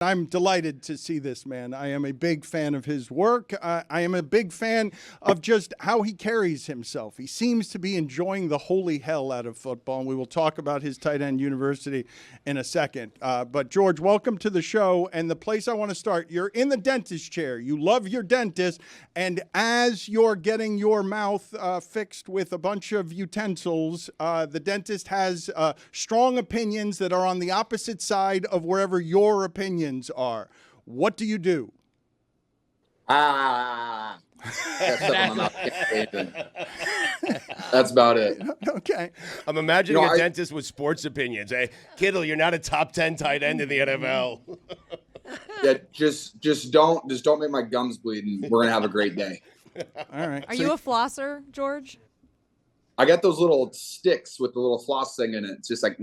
I'm delighted to see this man. I am a big fan of his work. I am a big fan of just how he carries himself. He seems to be enjoying the holy hell out of football, and we will talk about his tight end university in a second. But George, welcome to the show. And the place I want to start, you're in the dentist chair. You love your dentist, and as you're getting your mouth fixed with a bunch of utensils, the dentist has strong opinions that are on the opposite side of wherever your opinions are. What do you do? That's about it. Okay. I'm imagining a dentist with sports opinions. Hey, Kittle, you're not a top 10 tight end in the NFL. Yeah, just don't make my gums bleed, and we're gonna have a great day. All right. Are you a flosser, George? I got those little sticks with the little floss thing in it. It's just like.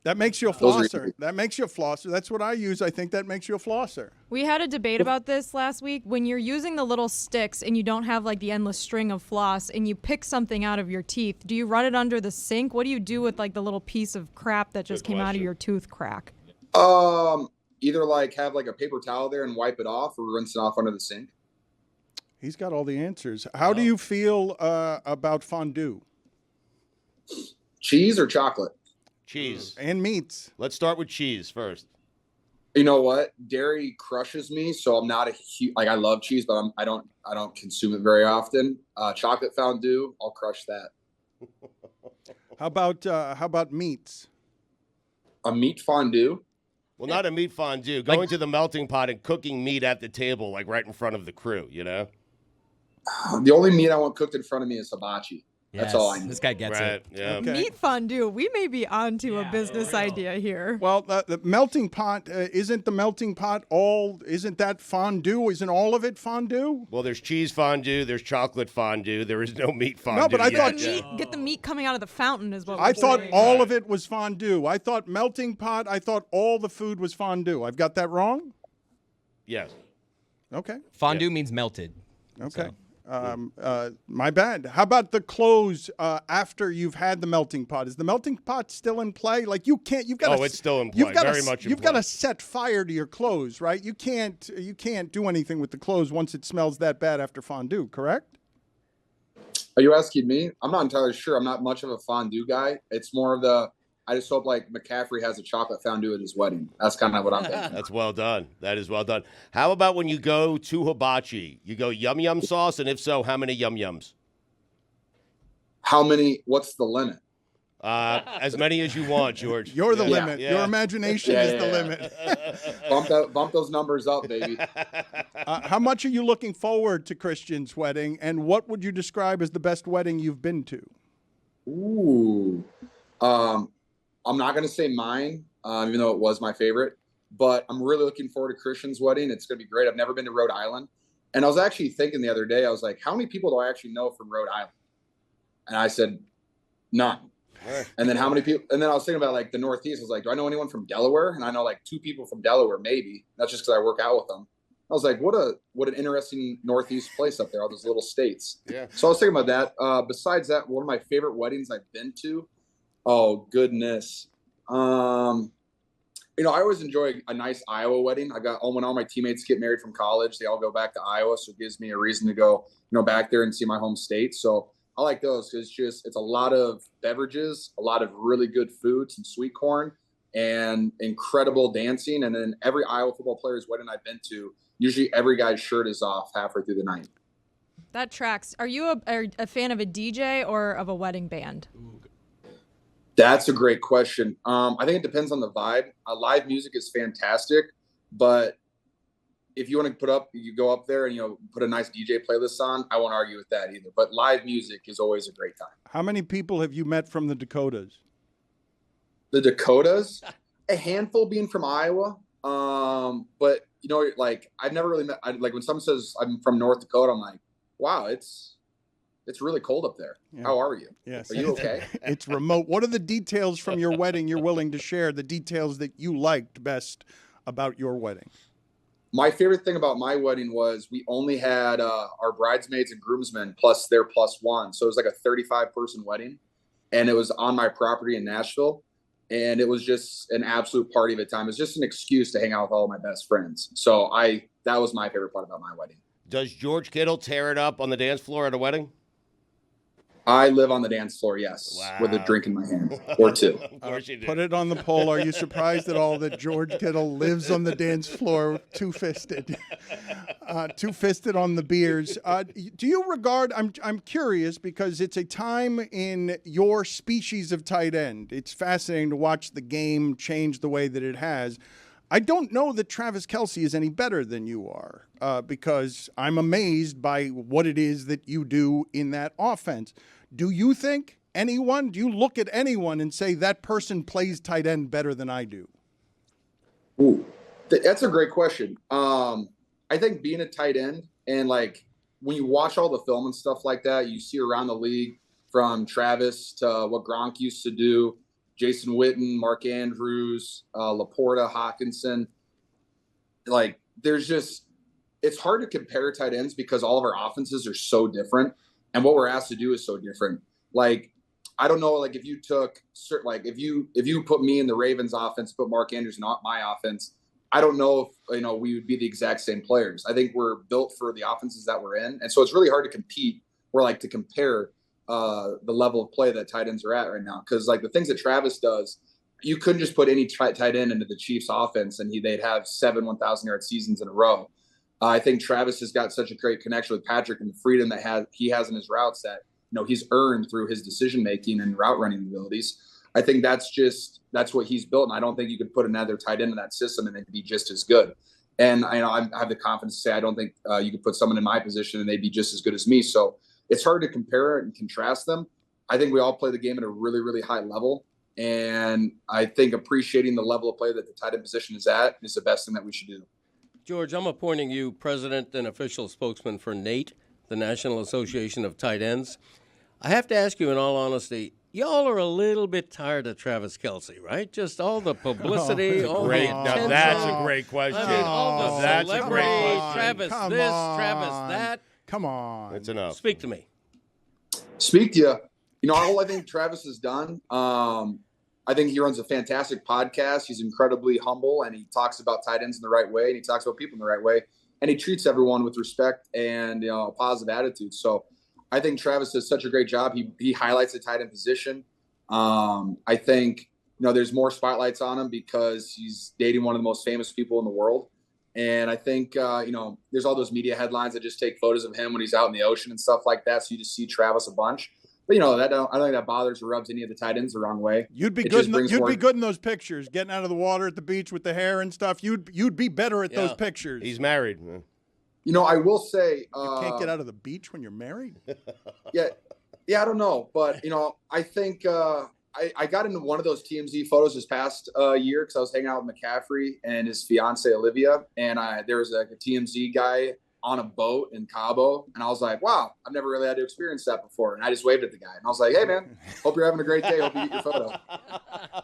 That makes you a flosser. That makes you a flosser. That's what I use. I think that makes you a flosser. We had a debate about this last week. When you're using the little sticks and you don't have like the endless string of floss and you pick something out of your teeth, do you run it under the sink? What do you do with like the little piece of crap that just came out of your tooth crack? Either like have like a paper towel there and wipe it off, or rinse it off under the sink. He's got all the answers. How do you feel about fondue? Cheese or chocolate? Cheese. And meats. Let's start with cheese first. You know what? Dairy crushes me, so I'm not a huge, like, I love cheese, but I don't consume it very often. Chocolate fondue, I'll crush that. How about meats? A meat fondue? Well, not a meat fondue. Going to the melting pot and cooking meat at the table, like right in front of the crew, you know? The only meat I want cooked in front of me is hibachi. That's all I need. This guy gets it. Yeah. Okay. Meat fondue. We may be onto a business idea here. Well, the melting pot, isn't that fondue? Isn't all of it fondue? Well, there's cheese fondue, there's chocolate fondue, there is no meat fondue. No, but I thought Get the meat coming out of the fountain is what I thought all of it was fondue. I thought melting pot, I thought all the food was fondue. I've got that wrong? Yes. Okay. Fondue means melted. Okay. So. My bad. How about the clothes after you've had the melting pot? Is the melting pot still in play? Like you've got it's still in play. Very much in You've play. got to set fire to your clothes, right? You can't do anything with the clothes once it smells that bad after fondue, correct? Are you asking me? I'm not entirely sure. I'm not much of a fondue guy. It's more of I just hope like McCaffrey has a chocolate fondue at his wedding. That's kind of what I'm thinking. That's well done. That is well done. How about when you go to hibachi? You go yum yum sauce, and if so, how many yum yums? How many? What's the limit? As many as you want, George. You're the limit. Yeah. Your imagination is the limit. Bump those numbers up, baby. How much are you looking forward to Christian's wedding, and what would you describe as the best wedding you've been to? Ooh. I'm not going to say mine, even though it was my favorite, but I'm really looking forward to Christian's wedding. It's going to be great. I've never been to Rhode Island. And I was actually thinking the other day, I was like, how many people do I actually know from Rhode Island? And I said, none. And then how many people? And then I was thinking about like the Northeast. I was like, do I know anyone from Delaware? And I know like 2 people from Delaware, maybe. That's just because I work out with them. I was like, what an interesting Northeast place up there, all those little states. Yeah. So I was thinking about that. Besides that, one of my favorite weddings I've been to, oh, goodness. I always enjoy a nice Iowa wedding. When all my teammates get married from college, they all go back to Iowa. So it gives me a reason to go, back there and see my home state. So I like those because it's a lot of beverages, a lot of really good food, some sweet corn, and incredible dancing. And then every Iowa football player's wedding I've been to, usually every guy's shirt is off halfway through the night. That tracks. Are you a fan of a DJ or of a wedding band? That's a great question. I think it depends on the vibe. Live music is fantastic, but if you want to you go up there and, put a nice DJ playlist on, I won't argue with that either. But live music is always a great time. How many people have you met from the Dakotas? The Dakotas? A handful being from Iowa. But, I've never really met, when someone says I'm from North Dakota, I'm like, wow, it's really cold up there. Yeah. How are you? Yes. Are you okay? It's remote. What are the details from your wedding you're willing to share, the details that you liked best about your wedding? My favorite thing about my wedding was we only had our bridesmaids and groomsmen plus +1. So it was like a 35-person wedding, and it was on my property in Nashville. and it was just an absolute party of a time. It was just an excuse to hang out with all of my best friends. So that was my favorite part about my wedding. Does George Kittle tear it up on the dance floor at a wedding? I live on the dance floor, yes, with a drink in my hand or two. Of course you do. Put it on the poll. Are you surprised at all that George Kittle lives on the dance floor two-fisted? Two-fisted on the beers. Do you regard, I'm curious because it's a time in your species of tight end. It's fascinating to watch the game change the way that it has. I don't know that Travis Kelce is any better than you are because I'm amazed by what it is that you do in that offense. Do you think do you look at anyone and say that person plays tight end better than I do? Ooh, that's a great question. I think being a tight end and like when you watch all the film and stuff like that, you see around the league from Travis to what Gronk used to do, Jason Witten, Mark Andrews, Laporta, Hawkinson. Like it's hard to compare tight ends because all of our offenses are so different. And what we're asked to do is so different. Like, I don't know, like if you took if you put me in the Ravens offense, put Mark Andrews in my offense, I don't know if, we would be the exact same players. I think we're built for the offenses that we're in. And so it's really hard to compete or like to compare the level of play that tight ends are at right now. Cause like the things that Travis does, you couldn't just put any tight end into the Chiefs offense and they'd have 7 1,000-yard seasons in a row. I think Travis has got such a great connection with Patrick and the freedom that he has in his routes that, he's earned through his decision-making and route running abilities. I think that's what he's built. And I don't think you could put another tight end in that system and they'd be just as good. And I have the confidence to say, I don't think you could put someone in my position and they'd be just as good as me. So it's hard to compare and contrast them. I think we all play the game at a really, really high level. And I think appreciating the level of play that the tight end position is at is the best thing that we should do. George, I'm appointing you president and official spokesman for NATE, the National Association of Tight Ends. I have to ask you in all honesty, y'all are a little bit tired of Travis Kelce, right? Just all the publicity, all Great. the Now attention. that's a great question. I mean, all the That's a great celebrity, question. Travis Come this, on. Travis that. Come on. That's enough. Speak to me. Speak to you. All I think Travis has done, I think he runs a fantastic podcast. He's incredibly humble, and he talks about tight ends in the right way, and he talks about people in the right way, and he treats everyone with respect and a positive attitude. So I think Travis does such a great job. He highlights the tight end position. I think there's more spotlights on him because he's dating one of the most famous people in the world. And I think there's all those media headlines that just take photos of him when he's out in the ocean and stuff like that. So you just see Travis a bunch. But I don't think that bothers or rubs any of the tight ends the wrong way. You'd be It good. just brings more- Be good in those pictures, getting out of the water at the beach with the hair and stuff. You'd be better at those pictures. He's married. I will say You can't get out of the beach when you're married. yeah, I don't know, but I think I got into one of those TMZ photos this past year because I was hanging out with McCaffrey and his fiance Olivia, and there was like a TMZ guy on a boat in Cabo, and I was like, wow, I've never really had to experience that before. And I just waved at the guy, and I was like, hey man, hope you're having a great day. Hope you get your photo.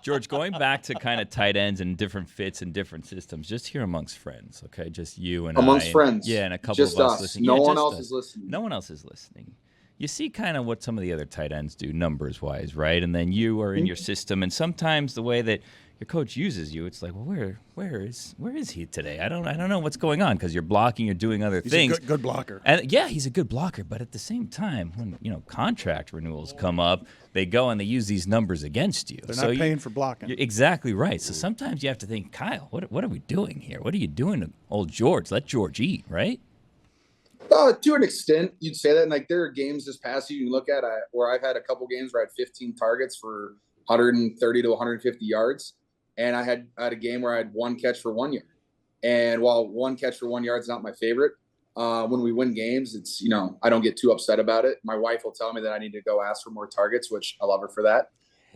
George, going back to kind of tight ends and different fits and different systems, just here amongst friends, okay? Just you and Amongst I. friends. Yeah, and a couple Just of us us. listening. No Yeah, one just else us. is listening. No one else is listening. You see kind of what some of the other tight ends do numbers-wise, right? And then you are in your system, and sometimes the way that your coach uses you, it's like, well, where is he today? I don't know what's going on because you're blocking, you're doing other He's things. a good blocker. And yeah, he's a good blocker, but at the same time, when contract renewals come up, they go and they use these numbers against you. They're not paying for blocking. You're exactly right. So sometimes you have to think, Kyle, what are we doing here? What are you doing to old George? Let George eat, right? To an extent, you'd say that. And like there are games this past season you look at where I've had a couple games where I had 15 targets for 130 to 150 yards. And I had a game where I had one catch for 1 yard. And while one catch for 1 yard is not my favorite, when we win games, it's, I don't get too upset about it. My wife will tell me that I need to go ask for more targets, which I love her for that.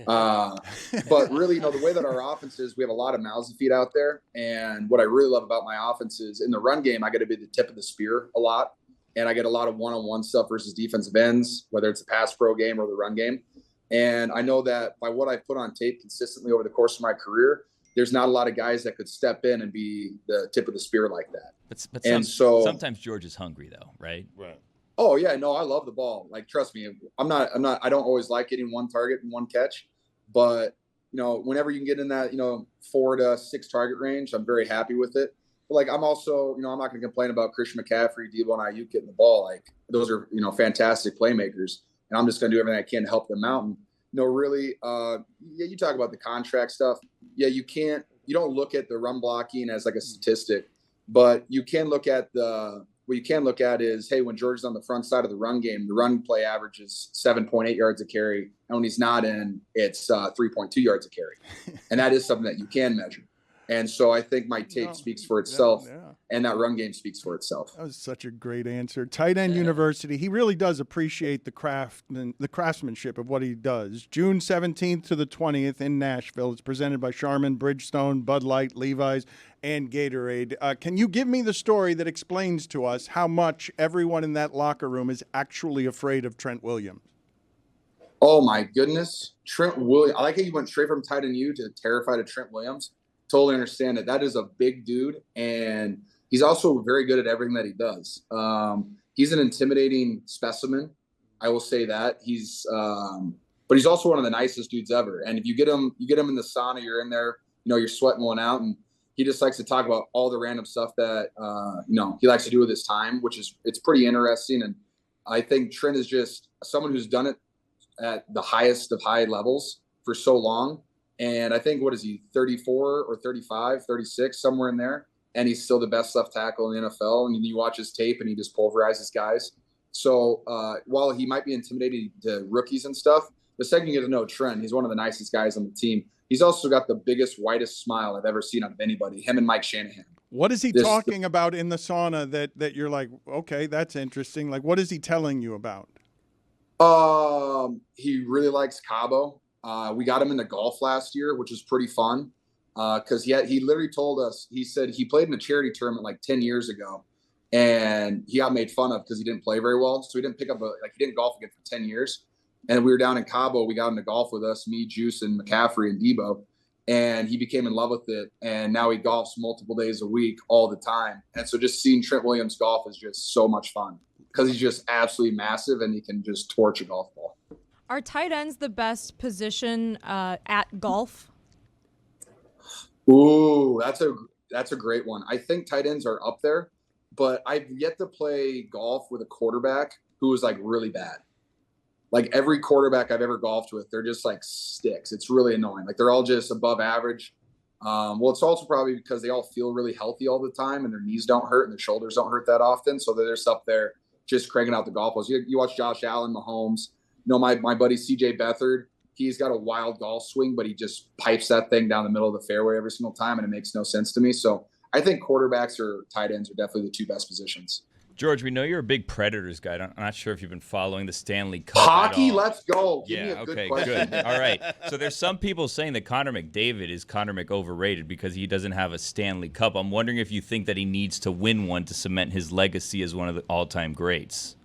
But really, the way that our offense is, we have a lot of mouths to feed out there. And what I really love about my offense is in the run game, I get to be the tip of the spear a lot. And I get a lot of one-on-one stuff versus defensive ends, whether it's a pass pro game or the run game. And I know that by what I've put on tape consistently over the course of my career, there's not a lot of guys that could step in and be the tip of the spear like that. But sometimes George is hungry though, right? Right. Oh yeah, no, I love the ball. Like, trust me, I don't always like getting one target and one catch, but whenever you can get in that, 4 to 6 target range, I'm very happy with it. But like, I'm also, I'm not going to complain about Christian McCaffrey, Debo, and Ayuk getting the ball. Like, those are, fantastic playmakers, and I'm just going to do everything I can to help them out. And, really, you talk about the contract stuff. Yeah, you don't look at the run blocking as like a statistic, but you can look at what you can look at is, hey, when George is on the front side of the run game, the run play average is 7.8 yards a carry. And when he's not in, it's 3.2 yards a carry. And that is something that you can measure. And so I think my tape speaks for itself, and that run game speaks for itself. That was such a great answer. Tight End University, he really does appreciate the craftsmanship of what he does. June 17th to the 20th in Nashville. It's presented by Charmin, Bridgestone, Bud Light, Levi's, and Gatorade. Can you give me the story that explains to us how much everyone in that locker room is actually afraid of Trent Williams? Oh, my goodness. Trent Williams. I like how you went straight from Tight End U to terrified of Trent Williams. Totally understand it. That is a big dude, and he's also very good at everything that he does. He's an intimidating specimen. I will say that. But he's also one of the nicest dudes ever. And if you get him in the sauna, you're in there, you're sweating one out, and he just likes to talk about all the random stuff that, he likes to do with his time, it's pretty interesting. And I think Trent is just someone who's done it at the highest of high levels for so long. And I think, what is he, 34 or 35, 36, somewhere in there. And he's still the best left tackle in the NFL. And you watch his tape and he just pulverizes guys. So while he might be intimidating to rookies and stuff, the second you get to know Trent, he's one of the nicest guys on the team. He's also got the biggest, whitest smile I've ever seen out of anybody, him and Mike Shanahan. What is he talking about in the sauna that you're like, okay, that's interesting? Like, what is he telling you about? He really likes Cabo. We got him into golf last year, which was pretty fun. Cause he literally told us, he said he played in a charity tournament like 10 years ago, and he got made fun of because he didn't play very well. So he didn't he didn't golf again for 10 years. And we were down in Cabo. We got him to golf with us, me, Juice, and McCaffrey and Debo. And he became in love with it. And now he golfs multiple days a week, all the time. And so just seeing Trent Williams golf is just so much fun because he's just absolutely massive and he can just torch a golf ball. Are tight ends the best position at golf? Ooh, that's a great one. I think tight ends are up there, but I've yet to play golf with a quarterback who is like really bad. Like every quarterback I've ever golfed with, they're just like sticks. It's really annoying. Like they're all just above average. Well, it's also probably because they all feel really healthy all the time and their knees don't hurt and their shoulders don't hurt that often. So they're just up there just cranking out the golf balls. You watch Josh Allen, Mahomes. My buddy CJ Beathard, he's got a wild golf swing, but he just pipes that thing down the middle of the fairway every single time, and it makes no sense to me. So I think quarterbacks or tight ends are definitely the two best positions. George, we know you're a big Predators guy. I'm not sure if you've been following the Stanley Cup Hockey, at all. let's go. Give Yeah, me a okay, question. good. All right. So there's some people saying that Connor McDavid is Connor McOverrated because he doesn't have a Stanley Cup. I'm wondering if you think that he needs to win one to cement his legacy as one of the all-time greats.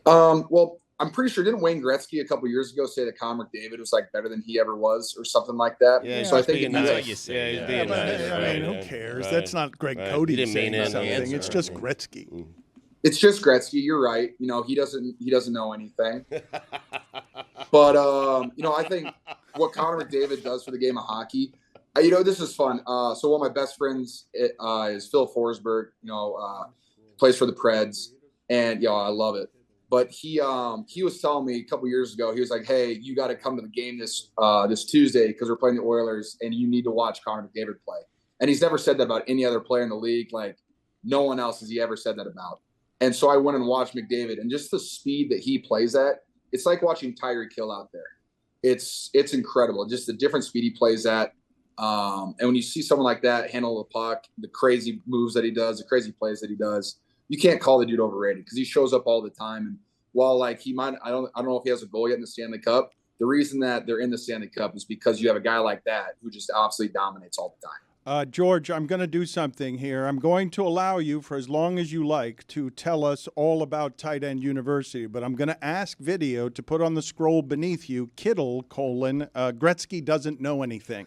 Well, I'm pretty sure, didn't Wayne Gretzky a couple years ago say that Connor McDavid was like better than he ever was or something like that? Yeah, so I think that's what you say. Yeah, he's being nice. I mean, who cares? That's not Greg Cody He didn't mean saying it. something. It's just Gretzky. It's just Gretzky. You're right. he doesn't know anything. But I think what Connor McDavid does for the game of hockey, this is fun. So one of my best friends is Phil Forsberg. Plays for the Preds, and I love it. But he was telling me a couple years ago, he was like, "Hey, you got to come to the game this Tuesday because we're playing the Oilers, and you need to watch Connor McDavid play." And he's never said that about any other player in the league. Like no one else has he ever said that about. And so I went and watched McDavid, and just the speed that he plays at, it's like watching Tyreek Hill out there. It's incredible, just the different speed he plays at. And when you see someone like that handle the puck, the crazy moves that he does, the crazy plays that he does, you can't call the dude overrated because he shows up all the time. And while he might, I don't know if he has a goal yet in the Stanley Cup. The reason that they're in the Stanley Cup is because you have a guy like that who just absolutely dominates all the time. George, I'm going to do something here. I'm going to allow you, for as long as you like, to tell us all about Tight End University, but I'm going to ask video to put on the scroll beneath you, Kittle, Gretzky doesn't know anything.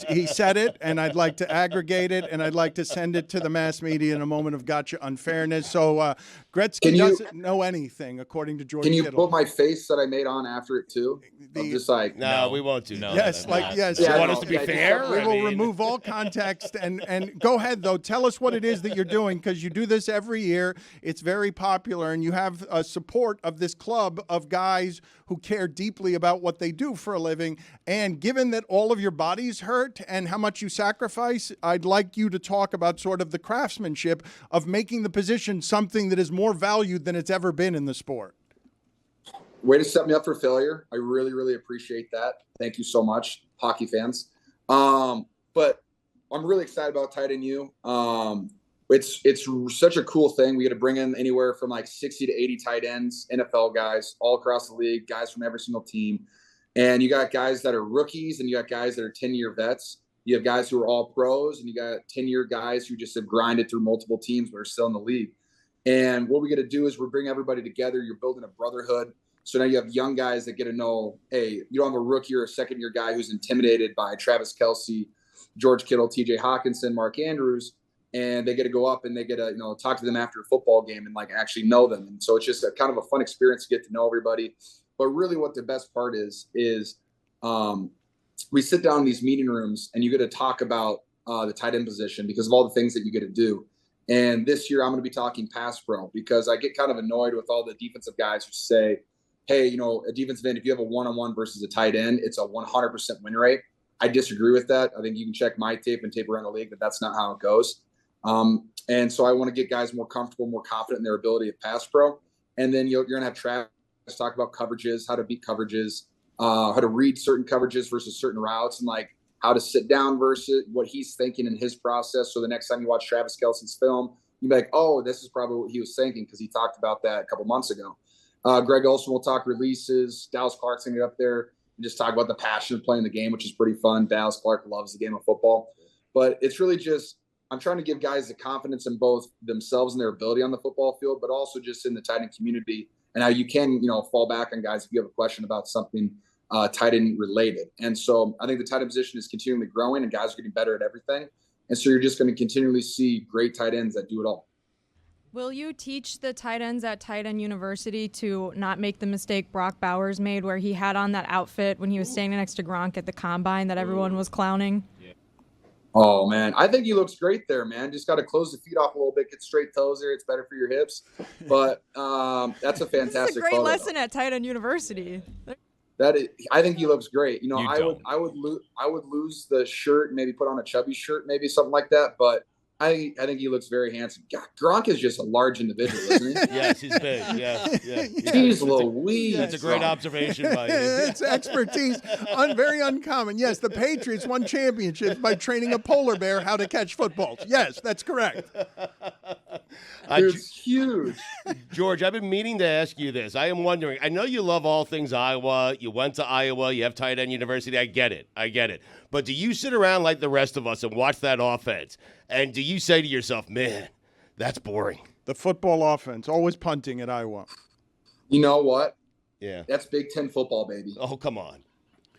He said it, and I'd like to aggregate it, and I'd like to send it to the mass media in a moment of gotcha unfairness. So Gretzky doesn't know anything, according to George Kittle. Can you put my face that I made on after it, too? I'm just like... No, we won't do that. Yes, yes. You want us to be fair? We will remove all context and go ahead though. Tell us what it is that you're doing, because you do this every year. It's very popular, and you have support of this club of guys who care deeply about what they do for a living. And given that all of your body's hurt and how much you sacrifice, I'd like you to talk about sort of the craftsmanship of making the position something that is more valued than it's ever been in the sport. Way to set me up for failure. I really, really appreciate that. Thank you so much, hockey fans. But I'm really excited about Tight End U. It's such a cool thing. We get to bring in anywhere from like 60 to 80 tight ends, NFL guys all across the league, guys from every single team. And you got guys that are rookies, and you got guys that are 10-year vets. You have guys who are all pros, and you got 10-year guys who just have grinded through multiple teams but are still in the league. And what we get to do is we're bringing everybody together. You're building a brotherhood. So now you have young guys that get to know, hey, you don't have a rookie or a second-year guy who's intimidated by Travis Kelce, George Kittle, TJ Hawkinson, Mark Andrews, and they get to go up and they get to, talk to them after a football game and like actually know them. And so it's just a kind of a fun experience to get to know everybody. But really what the best part is we sit down in these meeting rooms and you get to talk about the tight end position because of all the things that you get to do. And this year I'm going to be talking pass pro because I get kind of annoyed with all the defensive guys who say, hey, a defensive end, if you have a one-on-one versus a tight end, it's a 100% win rate. I disagree with that. I think you can check my tape and tape around the league, but that's not how it goes. And so I want to get guys more comfortable, more confident in their ability at pass pro. And then you're going to have Travis talk about coverages, how to beat coverages, how to read certain coverages versus certain routes, and like how to sit down versus what he's thinking in his process. So the next time you watch Travis Kelce's film, you'll be like, oh, this is probably what he was thinking because he talked about that a couple months ago. Greg Olsen will talk releases. Dallas Clark's going to get up there and just talk about the passion of playing the game, which is pretty fun. Dallas Clark loves the game of football. But it's really just I'm trying to give guys the confidence in both themselves and their ability on the football field, but also just in the tight end community and how you can, fall back on guys if you have a question about something tight end related. And so I think the tight end position is continually growing and guys are getting better at everything. And so you're just going to continually see great tight ends that do it all. Will you teach the tight ends at Tight End University to not make the mistake Brock Bowers made where he had on that outfit when he was standing next to Gronk at the combine that everyone was clowning? Oh, man. I think he looks great there, man. Just got to close the feet off a little bit, get straight toes there. It's better for your hips. But that's a fantastic This is a great photo. lesson at Tight End University. I think he looks great. I would lose the shirt, maybe put on a chubby shirt, maybe something like that. But I think he looks very handsome. God, Gronk is just a large individual, isn't he? Yes, he's big. Yes. Jeez Louise. That's a great observation by you. It's expertise. Very uncommon. Yes, the Patriots won championships by training a polar bear how to catch footballs. Yes, that's correct. It's huge. George, I've been meaning to ask you this. I am wondering, I know you love all things Iowa. You went to Iowa. You have Tight End University. I get it. But do you sit around like the rest of us and watch that offense? And do you say to yourself, man, that's boring? The football offense, always punting at Iowa. You know what? Yeah. That's Big Ten football, baby. Oh, come on.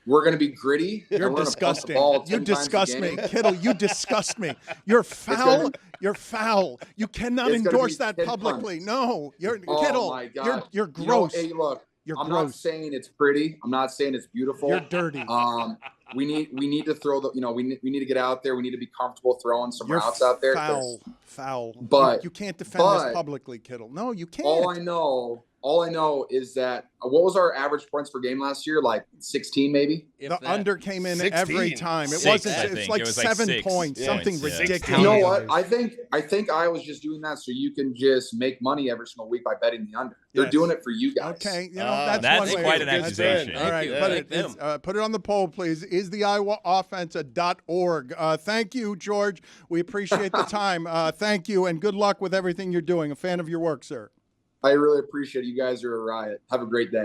We're going to be gritty. You're disgusting. You disgust me. Kittle, you disgust me. You're foul. You're foul. You cannot endorse that publicly. Punts. No. Oh, Kittle, my God. you're gross. Hey, look. You're I'm gross. not saying it's pretty. I'm not saying it's beautiful. You're dirty. We need to throw we need to get out there. We need to be comfortable throwing some You're routes out there. Foul. But you can't defend this publicly, Kittle. No, you can't. All I know is that what was our average points per game last year? Like 16, maybe. The under came in 16. every time. It 6, wasn't. I It's think. like It was like 7 6 points. Something points, yeah. ridiculous. You know what? I think Iowa's just doing that so you can just make money every single week by betting the under. They're doing it for you guys. Okay, That's one way. quite an That's accusation. it. All right, put it on the poll, please. Is the Iowa offense a .org? Thank you, George. We appreciate the time. Thank you, and good luck with everything you're doing. A fan of your work, sir. I really appreciate it. You guys are a riot. Have a great day.